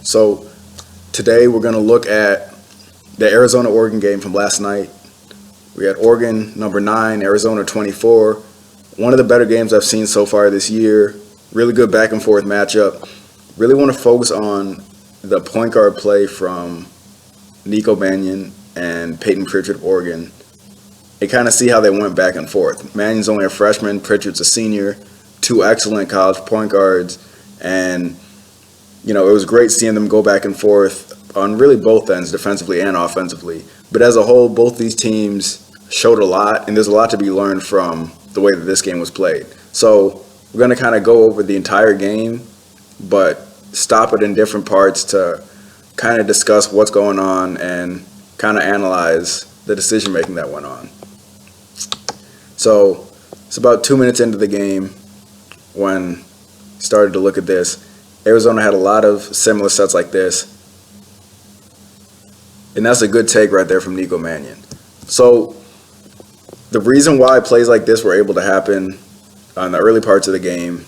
So today we're going to look at the Arizona-Oregon game from last night. We had Oregon number 9, Arizona 24. One of the better games I've seen so far this year. Really good back and forth matchup. Really want to focus on the point guard play from Nico Mannion and Payton Pritchard of Oregon and kind of see how they went back and forth. Mannion's only a freshman, Pritchard's a senior, two excellent college point guards, and it was great seeing them go back and forth on really both ends, defensively and offensively. But as a whole, both these teams showed a lot, and there's a lot to be learned from the way that this game was played. So we're going to kind of go over the entire game, but stop it in different parts to kind of discuss what's going on and kind of analyze the decision-making that went on. So it's about 2 minutes into the game when I started to look at this. Arizona had a lot of similar sets like this. And that's a good take right there from Nico Mannion. So the reason why plays like this were able to happen in the early parts of the game,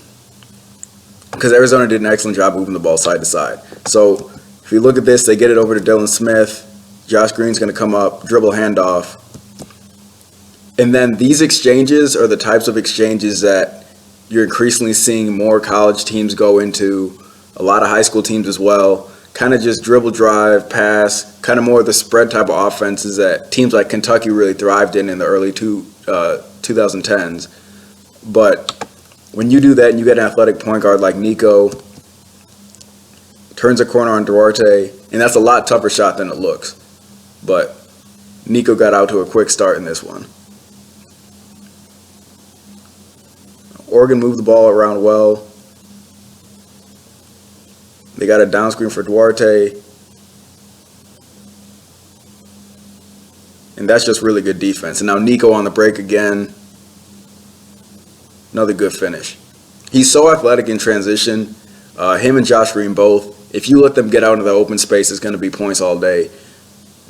because Arizona did an excellent job moving the ball side to side. So if you look at this, they get it over to Dylan Smith. Josh Green's going to come up, dribble handoff. And then these exchanges are the types of exchanges that you're increasingly seeing more college teams go into, a lot of high school teams as well. Kind of just dribble, drive, pass, kind of more of the spread type of offenses that teams like Kentucky really thrived in the early 2010s. But when you do that and you get an athletic point guard like Nico, turns a corner on Duarte, and that's a lot tougher shot than it looks. But Nico got out to a quick start in this one. Oregon moved the ball around well. They got a down screen for Duarte. And that's just really good defense. And now Nico on the break again. Another good finish. He's so athletic in transition. Him and Josh Green both. If you let them get out into the open space, it's going to be points all day.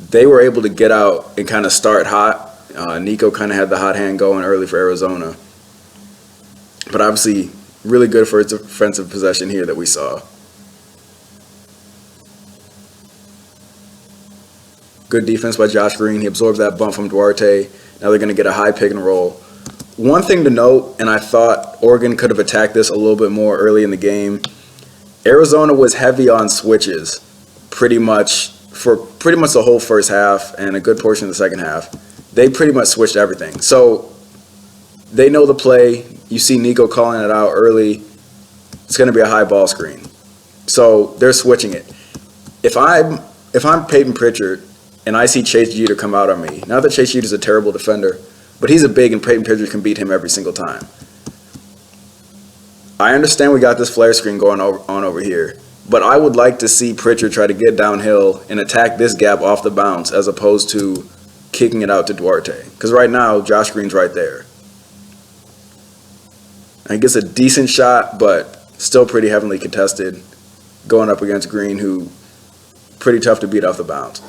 They were able to get out and kind of start hot. Nico kind of had the hot hand going early for Arizona. But obviously, really good for its offensive possession here that we saw. Good defense by Josh Green. He absorbs that bump from Duarte. Now they're going to get a high pick and roll. One thing to note, and I thought Oregon could have attacked this a little bit more early in the game, Arizona was heavy on switches pretty much the whole first half and a good portion of the second half. They pretty much switched everything. So they know the play. You see Nico calling it out early. It's going to be a high ball screen. So they're switching it. If I'm Payton Pritchard and I see Chase Jeter come out on me, not that Chase Jeter's a terrible defender, but he's a big and Payton Pritchard can beat him every single time. I understand we got this flare screen going on over here, but I would like to see Pritchard try to get downhill and attack this gap off the bounce as opposed to kicking it out to Duarte. Because right now, Josh Green's right there. And he gets a decent shot, but still pretty heavily contested, going up against Green, who pretty tough to beat off the bounce.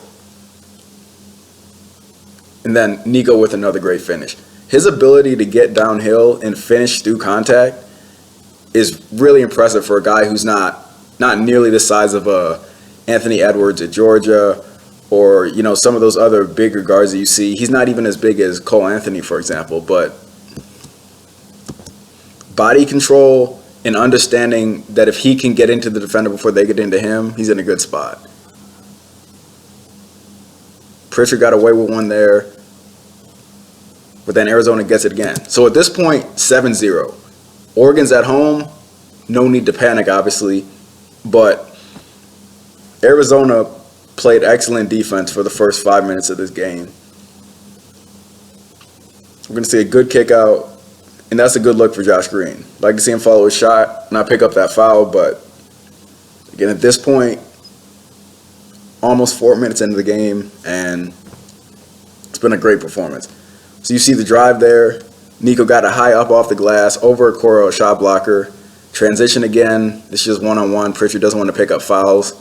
And then Nico with another great finish. His ability to get downhill and finish through contact is really impressive for a guy who's not nearly the size of Anthony Edwards at Georgia or some of those other bigger guards that you see. He's not even as big as Cole Anthony, for example, but body control and understanding that if he can get into the defender before they get into him, he's in a good spot. Pritchard got away with one there, but then Arizona gets it again. So at this point, 7-0. Oregon's at home. No need to panic, obviously, but Arizona played excellent defense for the first 5 minutes of this game. We're going to see a good kick out, and that's a good look for Josh Green. I'd like to see him follow his shot, not pick up that foul, but again, at this point, almost 4 minutes into the game, and it's been a great performance. So you see the drive there. Nico got a high up off the glass, over a Coro, shot blocker. Transition again. This is just one-on-one. Pritchard doesn't want to pick up fouls.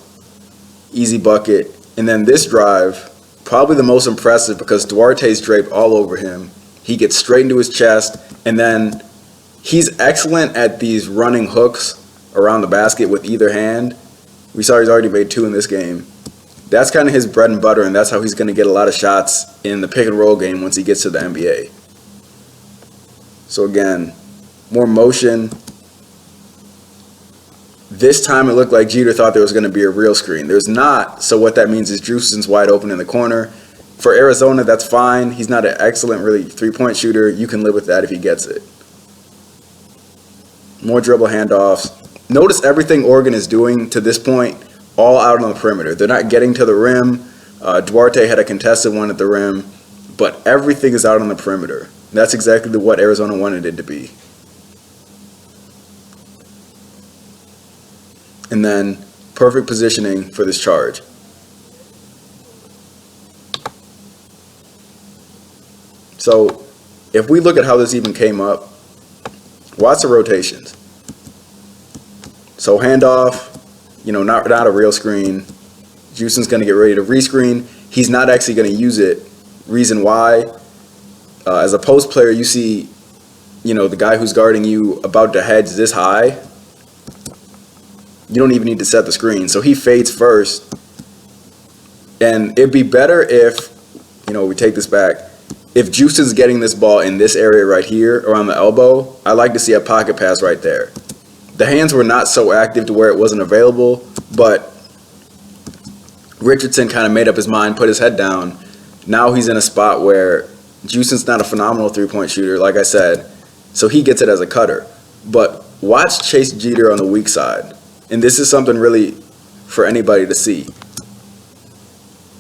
Easy bucket. And then this drive, probably the most impressive because Duarte's draped all over him. He gets straight into his chest, and then he's excellent at these running hooks around the basket with either hand. We saw he's already made 2 in this game. That's kind of his bread and butter, and that's how he's going to get a lot of shots in the pick and roll game once he gets to the NBA. So again, more motion. This time it looked like Jeter thought there was going to be a real screen. There's not, so what that means is Houston's wide open in the corner. For Arizona, that's fine. He's not an excellent, really, three-point shooter. You can live with that if he gets it. More dribble handoffs. Notice everything Oregon is doing to this point, all out on the perimeter. They're not getting to the rim. Duarte had a contested one at the rim, but everything is out on the perimeter. That's exactly what Arizona wanted it to be. And then perfect positioning for this charge. So if we look at how this even came up, watch the rotations. So handoff, not a real screen. Houston's going to get ready to rescreen. He's not actually going to use it. Reason why, as a post player, you see, the guy who's guarding you about to hedge this high. You don't even need to set the screen. So he fades first. And it'd be better if, we take this back. If Houston's getting this ball in this area right here, around the elbow, I'd like to see a pocket pass right there. The hands were not so active to where it wasn't available, but Richardson kind of made up his mind, put his head down. Now he's in a spot where Houston's not a phenomenal three-point shooter, like I said, so he gets it as a cutter. But watch Chase Jeter on the weak side, and this is something really for anybody to see.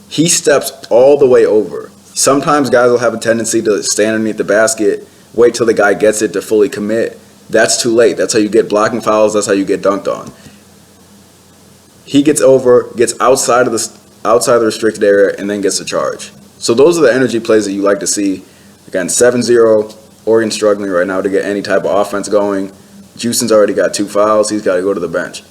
He steps all the way over. Sometimes guys will have a tendency to stand underneath the basket, wait till the guy gets it to fully commit. That's too late. That's how you get blocking fouls. That's how you get dunked on. He gets over, gets outside of the restricted area, and then gets the charge. So those are the energy plays that you like to see. Again, 7-0. Oregon struggling right now to get any type of offense going. Houston's already got 2 fouls. He's got to go to the bench.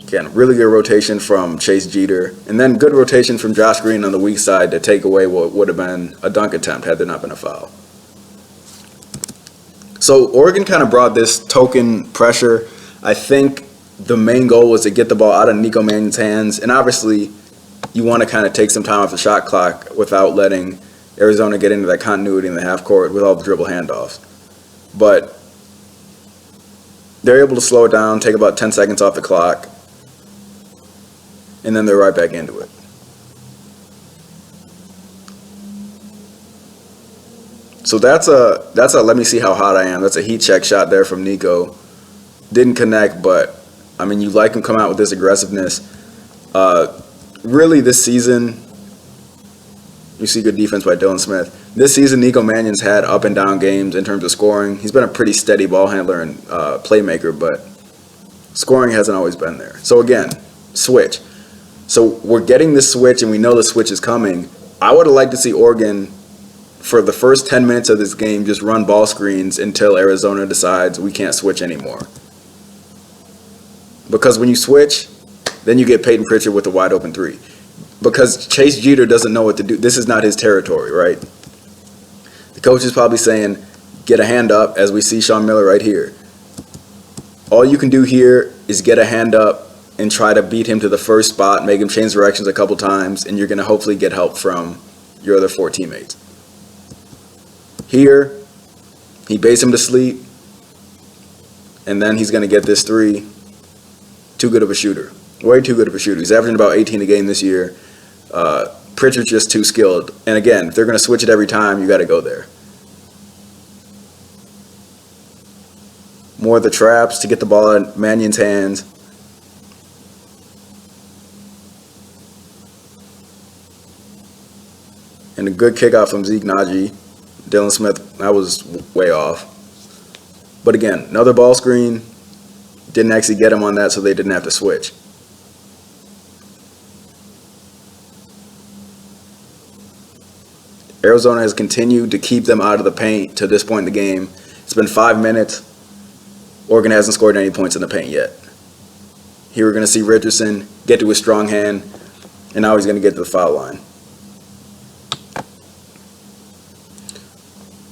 Again, really good rotation from Chase Jeter. And then good rotation from Josh Green on the weak side to take away what would have been a dunk attempt had there not been a foul. So Oregon kind of brought this token pressure. I think the main goal was to get the ball out of Nico Mannion's hands. And obviously, you want to kind of take some time off the shot clock without letting Arizona get into that continuity in the half court with all the dribble handoffs. But they're able to slow it down, take about 10 seconds off the clock, and then they're right back into it. So that's a let me see how hot I am. That's a heat check shot there from Nico. Didn't connect, but you like him come out with this aggressiveness. Really this season, you see good defense by Dylan Smith. This season, Nico Mannion's had up and down games in terms of scoring. He's been a pretty steady ball handler and playmaker, but scoring hasn't always been there. So again, switch. So we're getting this switch, and we know the switch is coming. I would have liked to see Oregon, for the first 10 minutes of this game, just run ball screens until Arizona decides we can't switch anymore. Because when you switch, then you get Payton Pritchard with a wide open 3. Because Chase Jeter doesn't know what to do. This is not his territory, right? The coach is probably saying, get a hand up, as we see Sean Miller right here. All you can do here is get a hand up and try to beat him to the first spot, make him change directions a couple times, and you're going to hopefully get help from your other 4 teammates. Here, he baits him to sleep, and then he's going to get this 3. Too good of a shooter. Way too good of a shooter. He's averaging about 18 a game this year. Pritchard's just too skilled. And again, if they're going to switch it every time, you got to go there. More of the traps to get the ball in Mannion's hands. And a good kickoff from Zeke Naji. Dylan Smith, that was way off. But again, another ball screen. Didn't actually get him on that, so they didn't have to switch. Arizona has continued to keep them out of the paint to this point in the game. It's been 5 minutes. Oregon hasn't scored any points in the paint yet. Here we're going to see Richardson get to his strong hand, and now he's going to get to the foul line.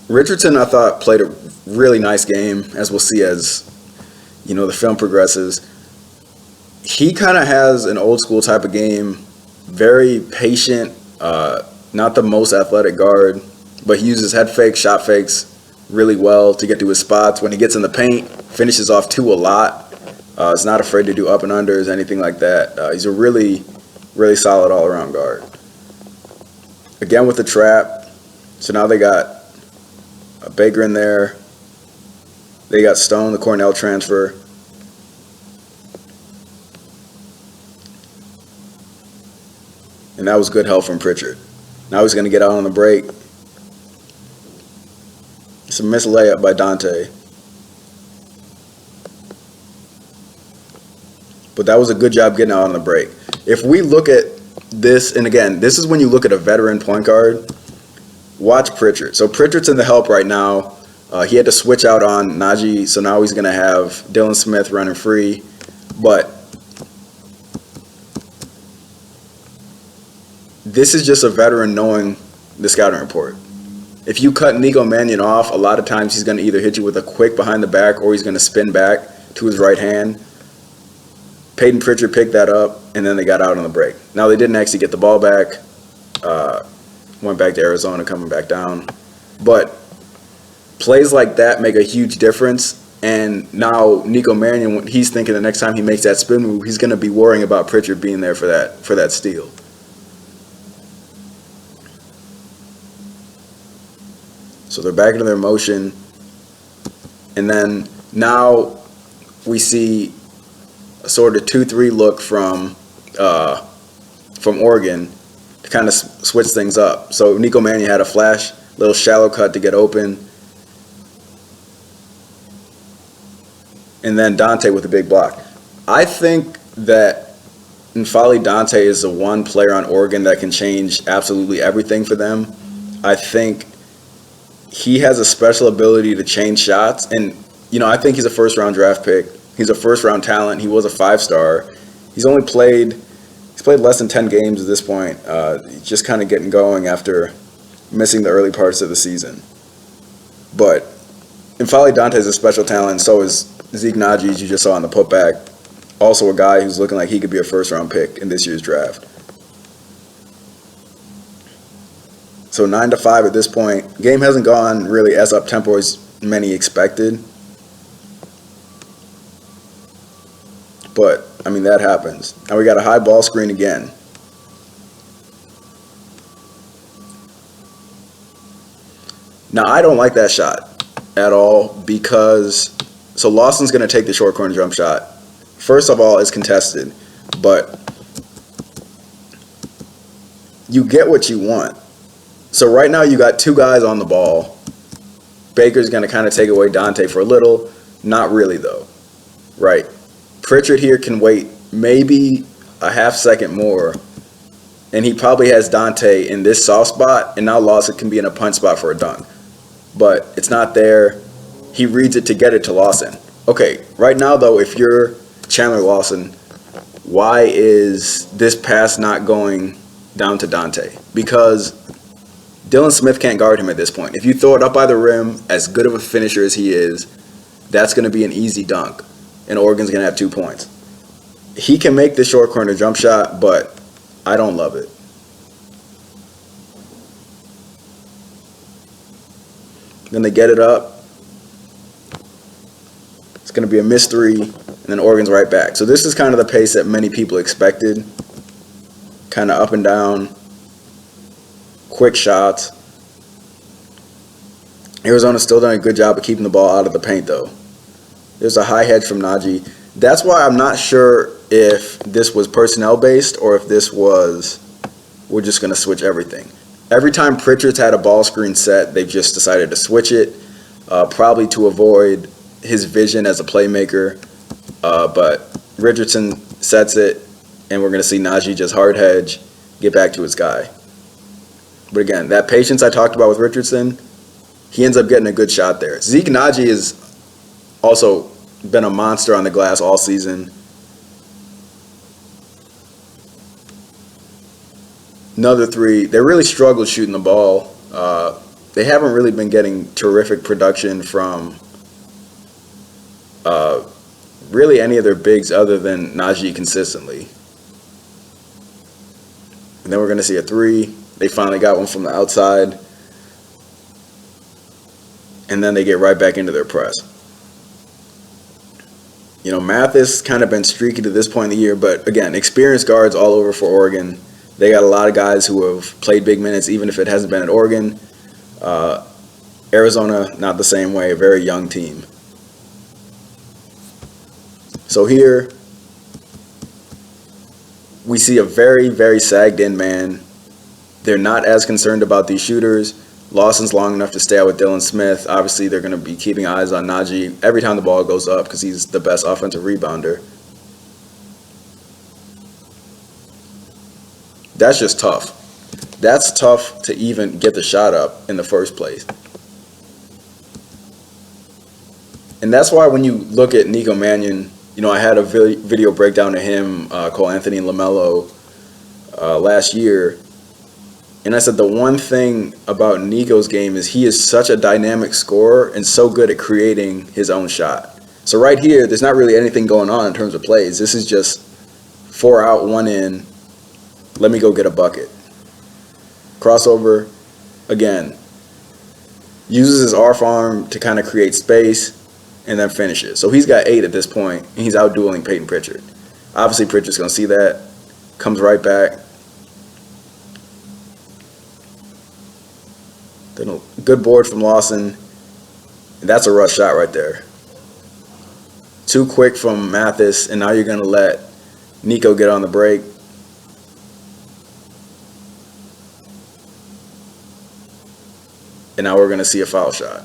Richardson, I thought, played a really nice game, as we'll see as the film progresses. he kind of has an old school type of game, very patient, not the most athletic guard, but he uses head fakes, shot fakes really well to get to his spots. When he gets in the paint, finishes off two a lot. He's not afraid to do up and unders, anything like that. He's a really, really solid all-around guard. Again with the trap. So now they got Baker in there. They got Stone, the Cornell transfer. And that was good help from Pritchard. Now he's going to get out on the break. It's a missed layup by Dante. But that was a good job getting out on the break. If we look at this, and again, this is when you look at a veteran point guard, watch Pritchard. So Pritchard's in the help right now. He had to switch out on Najee, so now he's going to have Dylan Smith running free. But this is just a veteran knowing the scouting report. If you cut Nico Mannion off, a lot of times he's going to either hit you with a quick behind the back or he's going to spin back to his right hand. Payton Pritchard picked that up, and then they got out on the break. Now, they didn't actually get the ball back. Went back to Arizona, coming back down. But plays like that make a huge difference. And now Nico Mannion, he's thinking the next time he makes that spin move, he's going to be worrying about Pritchard being there for that steal. So they're back into their motion. And then now we see a sort of 2-3 look from Oregon to kind of switch things up. So Nico Mannion had a flash, little shallow cut to get open. And then Dante with a big block. I think that N'Faly Dante is the one player on Oregon that can change absolutely everything for them. I think he has a special ability to change shots. And, I think he's a first-round draft pick. He's a first-round talent. He was a 5-star. He's played less than 10 games at this point. He's just kind of getting going after missing the early parts of the season. But N'Faly Dante is a special talent. So is Zeke Naji, as you just saw on the putback. Also a guy who's looking like he could be a first-round pick in this year's draft. So 9-5 at this point. Game hasn't gone really as up-tempo as many expected. But, that happens. Now we got a high ball screen again. Now, I don't like that shot at all because, so Lawson's going to take the short corner jump shot. First of all, it's contested, but you get what you want. So right now you got two guys on the ball. Baker's going to kind of take away Dante for a little. Not really, though. Right. Pritchard here can wait maybe a half second more, and he probably has Dante in this soft spot, and now Lawson can be in a punch spot for a dunk. But it's not there. He reads it to get it to Lawson. Okay, right now, though, if you're Chandler Lawson, why is this pass not going down to Dante? Because Dylan Smith can't guard him at this point. If you throw it up by the rim, as good of a finisher as he is, that's going to be an easy dunk, and Oregon's going to have 2 points. He can make the short corner jump shot, but I don't love it. Then they get it up. It's going to be a missed three, and then Oregon's right back. So this is kind of the pace that many people expected. Kind of up and down. Quick shots. Arizona's still done a good job of keeping the ball out of the paint, though. There's a high hedge from Najee. That's why I'm not sure if this was personnel-based or if this was, we're just going to switch everything. Every time Pritchard's had a ball screen set, they've just decided to switch it, probably to avoid his vision as a playmaker. But Richardson sets it, and we're going to see Najee just hard hedge, get back to his guy. But again, that patience I talked about with Richardson, he ends up getting a good shot there. Zeke Naji has also been a monster on the glass all season. Another three. They really struggled shooting the ball. They haven't really been getting terrific production from really any of their bigs other than Najee consistently. And then we're going to see a three. They finally got one from the outside. And then they get right back into their press. You know, Mathis kind of been streaky to this point in the year, but again, experienced guards all over for Oregon. They got a lot of guys who have played big minutes, even if it hasn't been at Oregon. Arizona, not the same way, a very young team. So here, we see a very, very sagged-in man. They're not as concerned about these shooters. Lawson's long enough to stay out with Dylan Smith. Obviously, they're going to be keeping eyes on Najee every time the ball goes up because he's the best offensive rebounder. That's just tough. That's tough to even get the shot up in the first place. And that's why when you look at Nico Mannion, you know, I had a video breakdown of him, Cole Anthony and LaMelo last year. And I said the one thing about Nico's game is he is such a dynamic scorer and so good at creating his own shot. So right here, there's not really anything going on in terms of plays. This is just 4 out, 1 in. Let me go get a bucket. Crossover, again. Uses his off arm to kind of create space and then finishes. So he's got 8 at this point, and he's out-dueling Payton Pritchard. Obviously, Pritchard's going to see that. Comes right back. Then a good board from Lawson. And that's a rush shot right there. Too quick from Mathis, and now you're going to let Nico get on the break. And now we're going to see a foul shot.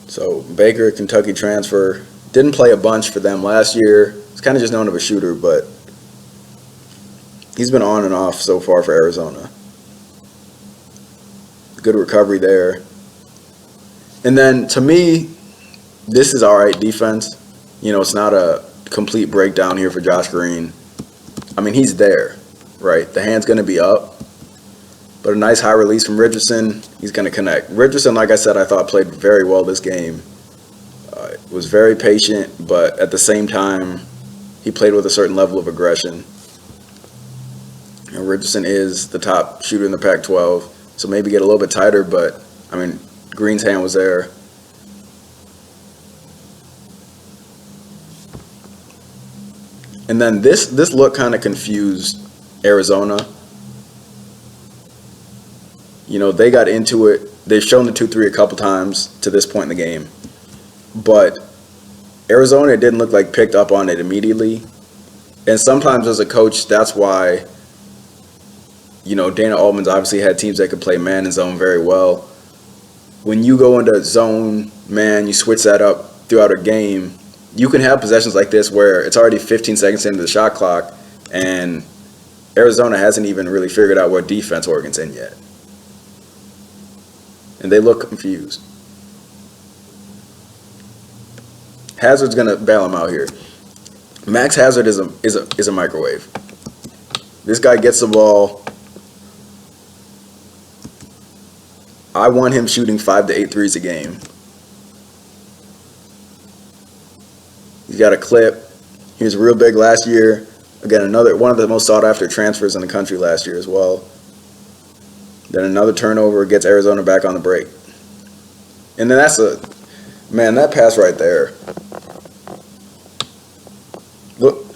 So Baker, Kentucky transfer, didn't play a bunch for them last year. He's kind of just known of a shooter, but he's been on and off so far for Arizona. Good recovery there. And then, to me, this is all right defense. You know, it's not a complete breakdown here for Josh Green. I mean, he's there, right? The hand's going to be up. But a nice high release from Richardson. He's going to connect. Richardson, like I said, I thought played very well this game. Was very patient, but at the same time, he played with a certain level of aggression. And Richardson is the top shooter in the Pac-12, so maybe get a little bit tighter, but, I mean, Green's hand was there. And then this look kind of confused Arizona. You know, they got into it. They've shown the 2-3 a couple times to this point in the game. But Arizona didn't look like picked up on it immediately. And sometimes as a coach, that's why, you know, Dana Altman's obviously had teams that could play man and zone very well. When you go into zone, man, you switch that up throughout a game, you can have possessions like this where it's already 15 seconds into the shot clock and Arizona hasn't even really figured out what defense Oregon's in yet. And they look confused. Hazard's going to bail him out here. Max Hazard is a microwave. This guy gets the ball. I want him shooting 5 to 8 threes a game. He's got a clip. He was real big last year. Again, one of the most sought-after transfers in the country last year as well. Then another turnover gets Arizona back on the break. And then that pass right there. Look,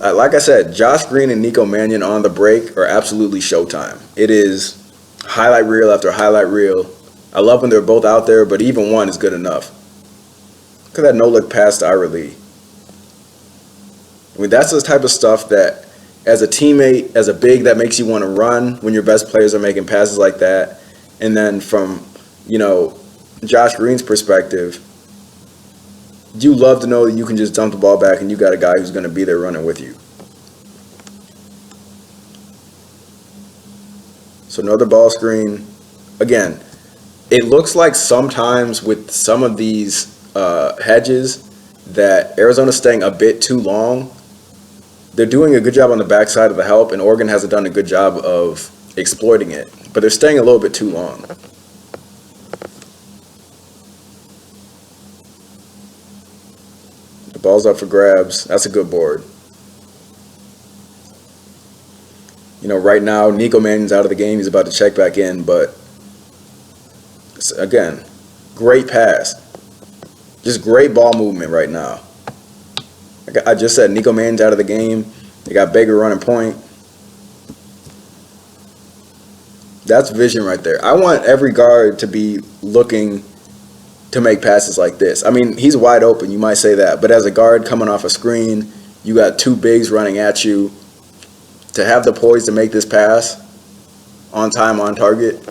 like I said, Josh Green and Nico Mannion on the break are absolutely showtime. It is highlight reel after highlight reel. I love when they're both out there, but even one is good enough. Look at that no-look pass to Ira Lee. I mean, that's the type of stuff that, as a teammate, as a big, that makes you want to run when your best players are making passes like that. And then from, you know, Josh Green's perspective, you love to know that you can just dump the ball back and you got a guy who's going to be there running with you. So another ball screen. Again, it looks like sometimes with some of these hedges that Arizona's staying a bit too long. They're doing a good job on the backside of the help, and Oregon hasn't done a good job of exploiting it. But they're staying a little bit too long. The ball's up for grabs. That's a good board. Right now, Nico Mannion's out of the game. He's about to check back in, but again, great pass. Just great ball movement right now. Like I just said, Nico Mannion's out of the game. They got Baker running point. That's vision right there. I want every guard to be looking to make passes like this. I mean, he's wide open, you might say that, but as a guard coming off a screen, you got two bigs running at you. To have the poise to make this pass on time, on target,